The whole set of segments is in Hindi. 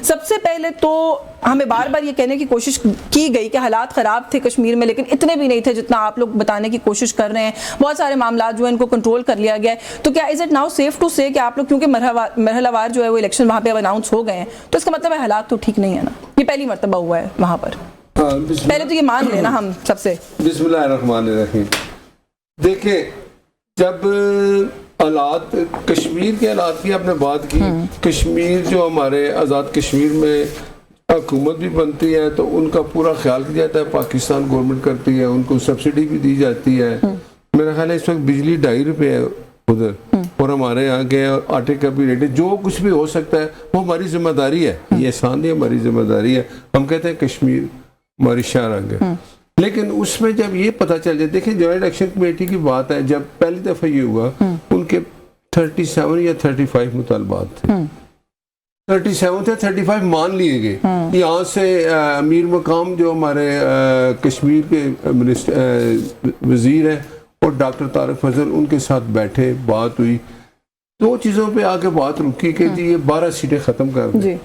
सबसे पहले तो हमें बार बार ये कहने की कोशिश की गई कि हालात ख़राब थे कश्मीर में, लेकिन इतने भी नहीं थे जितना आप लोग बताने की कोशिश कर रहे हैं। बहुत सारे मामला जो है इनको कंट्रोल कर लिया गया है। तो क्या is it now safe to say कि आप लोग, क्योंकि मरहलावार जो है वो इलेक्शन वहाँ पे अब अनाउंस हो गए हैं, तो इसका मतलब है हालात तो ठीक नहीं है ना? ये पहली मरतबा हुआ है वहाँ पर। पहले तो ये मान लेना हम सबसे। बिस्मिल्लाहिर्रहमानिर्रहीम। देखिए, जब हालात कश्मीर के हालात की आपने बात की, कश्मीर जो हमारे आज़ाद कश्मीर में हुकूमत भी बनती है तो उनका पूरा ख्याल किया जाता है, पाकिस्तान गवर्नमेंट करती है, उनको सब्सिडी भी दी जाती है। मेरा ख्याल है इस वक्त बिजली 2.5 रुपये है उधर, और हमारे यहाँ के आटे का भी रेट है। जो कुछ भी हो सकता है वो हमारी जिम्मेदारी है, ये एहसान नहीं, हमारी जिम्मेदारी है। हम कहते हैं कश्मीर हमारी शान है, लेकिन उसमें जब ये पता चल जाए, देखिए जॉइंट एक्शन कमेटी की बात है, जब पहली दफा ये हुआ उनके 37 या 35 मुतालबात थे, 37 थे, 35 मान लिए गए। यहाँ से अमीर मकाम जो हमारे कश्मीर के वजीर हैं और डॉक्टर तारिक फजल, उनके साथ बैठे, बात हुई, 2 चीज़ों पे आके बात रुकी कि जी ये 12 सीटें ख़त्म कर दें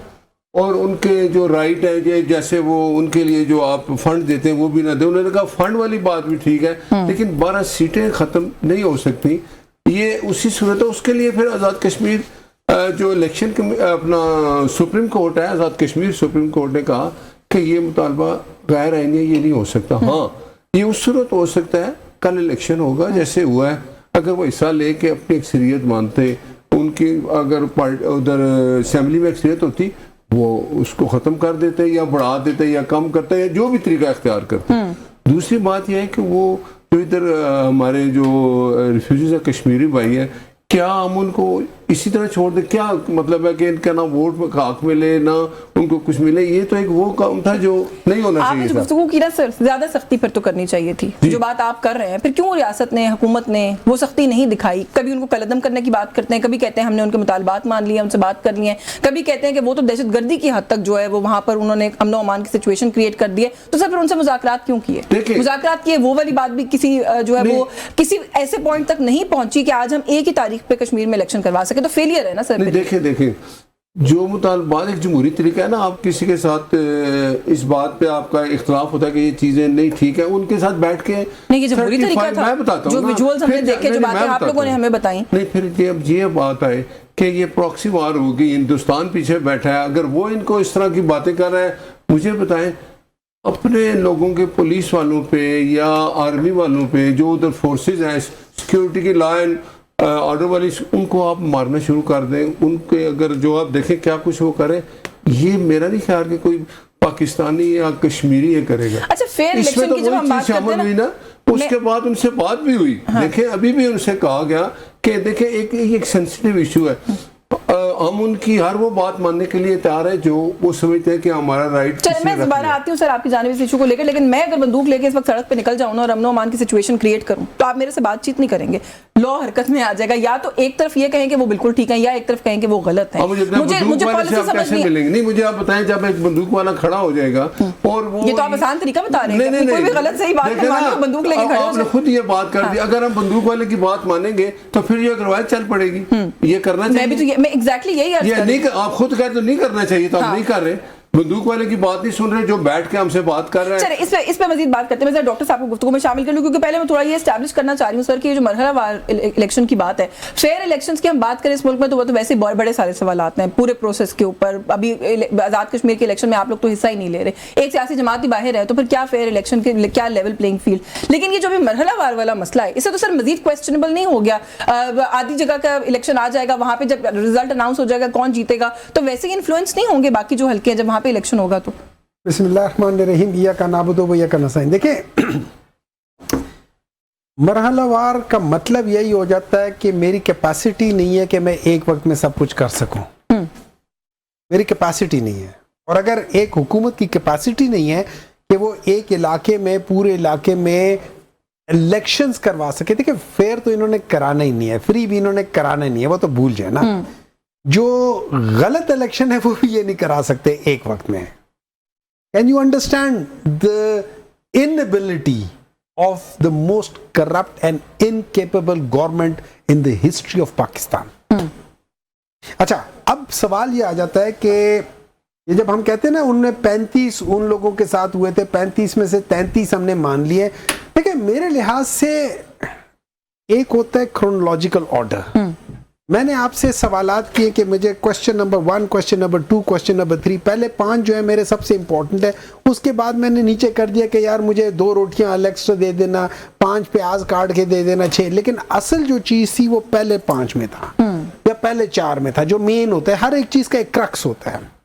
और उनके जो राइट है, जैसे वो उनके लिए जो आप फंड देते हैं वो भी ना दे। उन्होंने कहा फंड वाली बात भी ठीक है, लेकिन 12 सीटें ख़त्म नहीं हो सकती। ये उसी सूरत है, उसके लिए फिर आज़ाद कश्मीर जो इलेक्शन अपना सुप्रीम कोर्ट है, आज़ाद कश्मीर सुप्रीम कोर्ट ने कहा कि ये मुतालबा गैर आईनी, ये नहीं हो सकता। हाँ, ये उस सूरत हो सकता है, कल इलेक्शन होगा जैसे हुआ है, अगर वो हिस्सा लेके अपनी अक्सरियत मानते, उनकी अगर उधर असेंबली में अक्सरियत होती, वो उसको ख़त्म कर देते या बढ़ा देते या कम करते या जो भी तरीका इख्तियार करते। दूसरी बात यह है कि वो जो इधर हमारे जो रिफ्यूजीज कश्मीरी भाई है, क्या हम उनको इसी तरह छोड़ दें? क्या मतलब है कि इनका ना वोट का हक मिले ना उनको कुछ मिले? ये तो एक वो काम था जो नहीं होना चाहिए था। गुफ्तगू की ना ज्यादा सख्ती पर तो करनी चाहिए थी, जो बात आप कर रहे हैं। फिर क्यों रियासत ने, हुकूमत ने वो सख्ती नहीं दिखाई? कभी उनको कलदम करने की बात करते हैं, कभी कहते हैं हमने उनके मुतालबात मान लिए, उनसे बात कर लिए, कभी कहते हैं कि वो तो दहशतगर्दी की हद तक जो है वो वहां पर उन्होंने अमन अमान की सिचुएशन क्रिएट कर दी है। तो सर फिर उनसे मुज़ाकरात क्यों किए? मुज़ाकरात किए, वो वाली बात भी किसी जो है वो किसी ऐसे पॉइंट तक नहीं पहुंची कि आज हम एक ही तारीख पे कश्मीर में इलेक्शन करवा सके। तो फेलियर है ना सर। देखिए जो मुतालबात एक जमहूरी तरीका है ना, आप किसी के साथ इस बात पे आपका इख्तलाफ होता है कि ये चीजें नहीं ठीक है, उनके साथ बैठ के नहीं, ये जमहूरी तरीका था, मैं बताता हूँ, जो विजुअल्स हमने देखे, जो बातें आप लोगों ने हमें बताई। नहीं, फिर जब ये बात आए कि ये प्रॉक्सी वार होगी, हिंदुस्तान पीछे बैठा है, अगर वो इनको इस तरह की बातें कर रहे हैं, मुझे बताएं अपने लोगों के पुलिस वालों पे या आर्मी वालों पे जो उधर फोर्सेज हैं, सिक्योरिटी की लॉ एंड ऑर्डर वाली, उनको आप मारना शुरू कर दें। उनके अगर जो आप देखें क्या कुछ वो करें, ये मेरा नहीं ख्याल कि कोई पाकिस्तानी या कश्मीरी ये करेगा। अच्छा, फेयर इलेक्शन की जब हम बात करते हैं ना, उसके बाद उनसे बात भी हुई। हाँ। देखें, अभी भी उनसे कहा गया कि देखें एक सेंसिटिव इशू है, हम उनकी हर वो बात मानने के लिए तैयार है जो वो समझते हैं कि हमारा राइट। मैं दोबारा आती हूँ सर आपकी जानिब इस इशू को लेकर, लेकिन मैं अगर बंदूक लेके इस वक्त सड़क पे निकल जाऊँ ना और अमन अमान की सिचुएशन क्रिएट करूँ, तो आप मेरे से बातचीत नहीं करेंगे, लॉ हरकत में आ जाएगा। या तो एक तरफ ये कहें कि वो बिल्कुल ठीक है, या एक तरफ कहें कि वो गलत है। मुझे पॉलिसी समझ नहीं मिलेंगे। नहीं, मुझे आप बताएं, जब एक बंदूक वाला खड़ा हो जाएगा और वो, ये तो आप आसान तरीका बता रहे हैं, कोई भी गलत सही बात नहीं, बंदूक लेके खड़े हो। खुद ये बात कर दी, अगर हम बंदूक वाले की बात मानेंगे तो फिर ये रवायत चल पड़ेगी। ये करना चाहिए, मैं एग्जैक्टली यही आप खुद कहते तो नहीं करना चाहिए, तो हम नहीं कर रहे। बंदूक वाले की बात नहीं सुन रहे, जो बैठ के हमसे बात कर रहे हैं। चलिए इस पे मजीद बात करते हैं। मैं डॉक्टर साहब को गुफ्तगू में शामिल कर लूं, क्योंकि पहले मैं थोड़ा ये एस्टैब्लिश करना चाह रही हूं सर कि ये जो मरहलावार इलेक्शन की बात है, फेयर इलेक्शंस की हम बात करें इस मुल्क में, तो वो तो वैसे बहुत बड़े सारे सवाल आते हैं पूरे प्रोसेस के ऊपर। अभी आज़ाद कश्मीर के इलेक्शन में आप लोग तो हिस्सा ही नहीं ले रहे, एक सियासी जमात ही बाहर है, तो फिर क्या फेयर इलेक्शन के, क्या लेवल प्लेइंग फील्ड। लेकिन ये जो भी मरहलावार वाला मसला है, इससे तो सर मजीद क्वेश्चनेबल नहीं हो गया? आधी जगह का इलेक्शन आ जाएगा, वहां पर जब रिजल्ट अनाउंस हो जाएगा कौन जीतेगा, तो वैसे ही इन्फ्लुएंस नहीं होंगे बाकी जो हल्के हैं जब वहां पर इलेक्शन होगा? तो बिस्मिल्लाहिर्रहमानिर्रहीम, इय्याका नअबुदु व इय्याका नस्तईन। देखिए, मरहलावार का मतलब यही हो जाता है कि मेरी कैपेसिटी नहीं है कि मैं एक वक्त में सब कुछ कर सकूं। मेरी कैपेसिटी नहीं है, और अगर एक हुकूमत की कैपेसिटी नहीं है कि वो एक इलाके में, पूरे इलाके में इलेक्शंस करवा सके, देखिए फेयर तो इन्होंने कराना ही नहीं है, फ्री भी इन्होंने कराना ही नहीं है, वो तो भूल जाए ना। जो गलत इलेक्शन है वो भी ये नहीं करा सकते एक वक्त में। Can you understand the inability of the most corrupt and incapable government in the history of Pakistan? अच्छा, अब सवाल ये आ जाता है कि ये जब हम कहते हैं ना उनने 35 उन लोगों के साथ हुए थे, 35 में से 33 हमने मान लिए। देखिए मेरे लिहाज से एक होता है क्रोनोलॉजिकल ऑर्डर। मैंने आपसे सवालात किए कि मुझे question number 1, question number 2, question number 3, पहले 5 जो है मेरे सबसे इंपॉर्टेंट है। उसके बाद मैंने नीचे कर दिया कि यार मुझे 2 रोटियां अलग से दे देना, 5 प्याज काट के दे देना, 6। लेकिन असल जो चीज थी वो पहले 5 में था या पहले 4 में था, जो मेन होता है। हर एक चीज का एक क्रक्स होता है।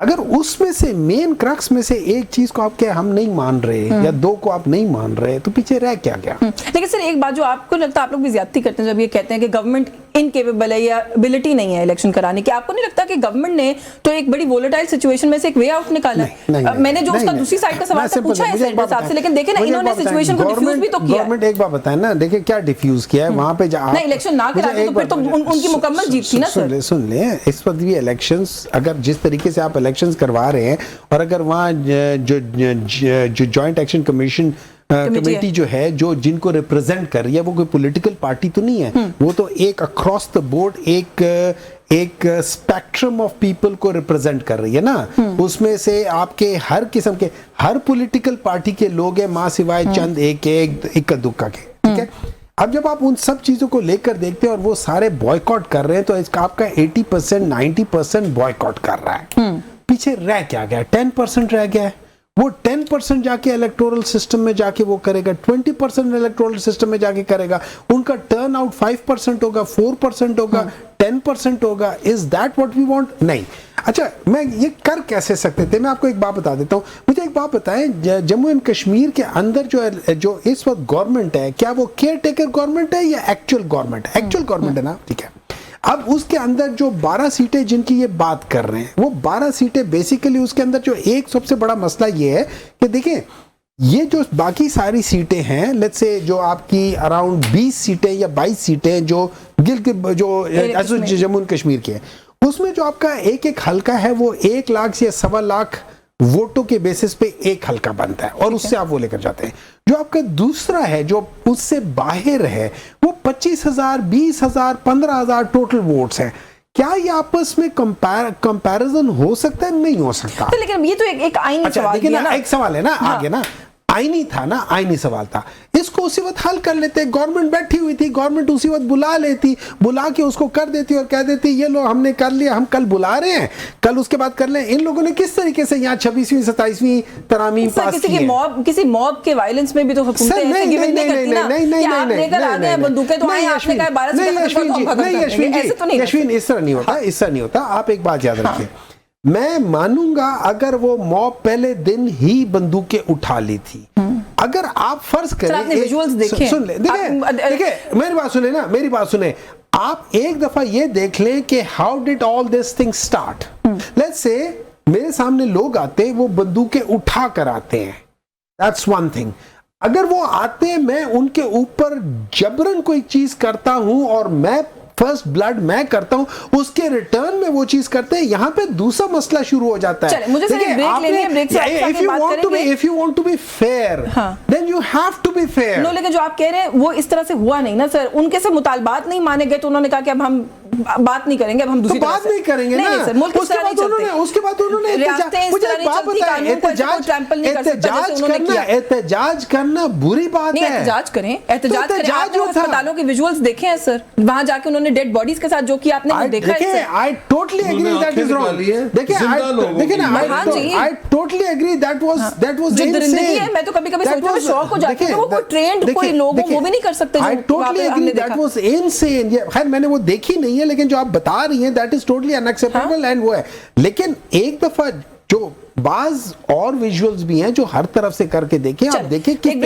अगर उसमें से मेन क्रक्स में से एक चीज को आप क्या हम नहीं मान रहे या 2 को आप नहीं मान रहे, तो पीछे रह क्या गया? लेकिन सर एक बात जो आपको लगता है आप लोग भी ज्यादती करते हैं जब ये कहते हैं कि गवर्नमेंट इनकेपेबल है या एबिलिटी नहीं है इलेक्शन कराने की, आपको नहीं लगता कि गवर्नमेंट ने तो एक बड़ी वोलेटाइल सिचुएशन में से एक वे आउट निकाला है? मैंने जो उसका दूसरी साइड का सवाल था पूछा है सेंटर साहब से, लेकिन देखे ना इन्होंने सिचुएशन को डिफ्यूज भी तो किया। गवर्नमेंट एक बात बताए ना, देखिए क्या डिफ्यूज किया है वहां पे। नहीं इलेक्शन ना कराते तो फिर तो उनकी मुकम्मल जीत थी ना सर। सुन ले, इस वक्त भी इलेक्शंस, अगर जिस तरीके से आप इलेक्शंस करवा रहे हैं और अगर वहाँ जो जॉइंट एक्शन कमीशन कमेटी जो है जो जिनको रिप्रेजेंट कर रही है वो कोई पॉलिटिकल पार्टी तो नहीं है, वो तो एक अक्रॉस द बोर्ड एक स्पेक्ट्रम ऑफ पीपल को रिप्रेजेंट कर रही है ना। उसमें से आपके हर किस्म के हर पॉलिटिकल पार्टी के लोग हैं, मां सिवाय चंद एक इक्का दुक्का के, ठीक है। अब जब आप उन सब चीजों को लेकर देखते हैं और वो सारे बॉयकॉट कर रहे हैं, तो इसका आपका 80% 90% बॉयकॉट कर रहा है। पीछे रह क्या गया? 10% रह गया है। वो 10% जाके इलेक्टोरल सिस्टम में जाके वो करेगा, 20% इलेक्टोरल सिस्टम में जाके करेगा। उनका टर्न आउट 5% होगा, 4% होगा, 10% होगा। Is that what we want? नहीं। अच्छा, मैं ये कर कैसे सकते थे? मैं आपको एक बात बता देता हूँ। मुझे एक बात बताएं, जम्मू एंड कश्मीर के अंदर जो इस वक्त गवर्नमेंट है, क्या वो केयर टेकर गवर्नमेंट है या एक्चुअल गवर्नमेंट? एक्चुअल गवर्नमेंट है ना, ठीक है। अब उसके अंदर जो 12 सीटें जिनकी ये बात कर रहे हैं, वो 12 सीटें बेसिकली उसके अंदर जो एक सबसे बड़ा मसला ये है कि देखिए ये जो बाकी सारी सीटें हैं, लेट्स से जो आपकी अराउंड 20 सीटें या 22 सीटें जो जम्मू एंड कश्मीर की है, उसमें जो आपका एक हलका है वो 1 लाख से 1.25 लाख वोटों के बेसिस पे एक हलका बनता है और उससे आप वो लेकर जाते हैं। जो आपका दूसरा है जो उससे बाहर है वो 25,000, 20,000, 15,000 टोटल वोट्स हैं। क्या ये आपस में कंपैरिजन हो सकता है? नहीं हो सकता। तो लेकिन ये तो एक आईनी सवाल है ना। एक सवाल है ना, आगे ना आईनी था ना, आईनी सवाल था। इसको उसी वक्त हल कर लेते। गवर्नमेंट बैठी हुई थी, गवर्नमेंट उसी वक्त बुला लेती, बुला के उसको कर देती और कह देती ये लो हमने कर लिया, हम कल बुला रहे हैं, कल उसके बाद कर लें। इन लोगों ने किस तरीके से यहाँ 26वीं 27वीं तरामीम पास की है। किसी मॉब के वायलेंस में भी तो हुकूमतें ऐसे गिवन नहीं करती ना कि आप लेकर आ गए बंदूकें तो आए, आपने कहा 12 से यशवीन, इस तरह नहीं होता, इस तरह नहीं होता। आप एक बात याद रखिए, मैं मानूंगा अगर वो मॉब पहले दिन ही बंदूकें उठा ली थी। अगर आप फर्ज करें, विजुअल्स देखें, सुन ले, देखिए मेरी बात सुने ना, मेरी बात सुने। आप एक दफा ये देख लें कि how did all this thing start. Let's say मेरे सामने लोग आते, वो बंदूकें उठा कर आते हैं, दैट्स वन थिंग। अगर वो आते, मैं उनके ऊपर जबरन कोई चीज करता हूं और मैं फर्स्ट ब्लड मैं करता हूं, उसके रिटर्न में वो चीज करते हैं, यहां पे दूसरा मसला शुरू हो जाता है। मुझे ब्रेक लेनी है, ब्रेक से if you want to be fair, then you have to be fair। No, लेकिन जो आप कह रहे हैं वो इस तरह से हुआ नहीं ना सर। उनके से मुतालबात नहीं माने गए तो उन्होंने कहा कि अब हम बात नहीं करेंगे, अब हम दूसरी बात नहीं करेंगे ना। नहीं सर, मुल्क उसके बाद उन्होंने एहतजाज करना बुरी बात है। एहतजाज करें, एहतजाज करें। आपने अस्पतालों के विजुअल्स देखे हैं सर, वहां जाके उन्होंने डेड बॉडीज के साथ जो किया आपने देखा है। I totally agree that is wrong। देखिए ना, I totally agree that was insane। मैं तो कभी-कभी सोचती हूँ शौक हो जाती है, वो ट्रेंड कोई लोग वो भी नहीं कर सकते। I totally agree that was insane। खैर मैंने वो देखी नहीं है, लेकिन जो आप बता रही हैं that is totally unacceptable and वो है। लेकिन एक दफा जो बाज और विजुअल्स भी हैं जो हर तरफ से करके देखें, आप देखें कि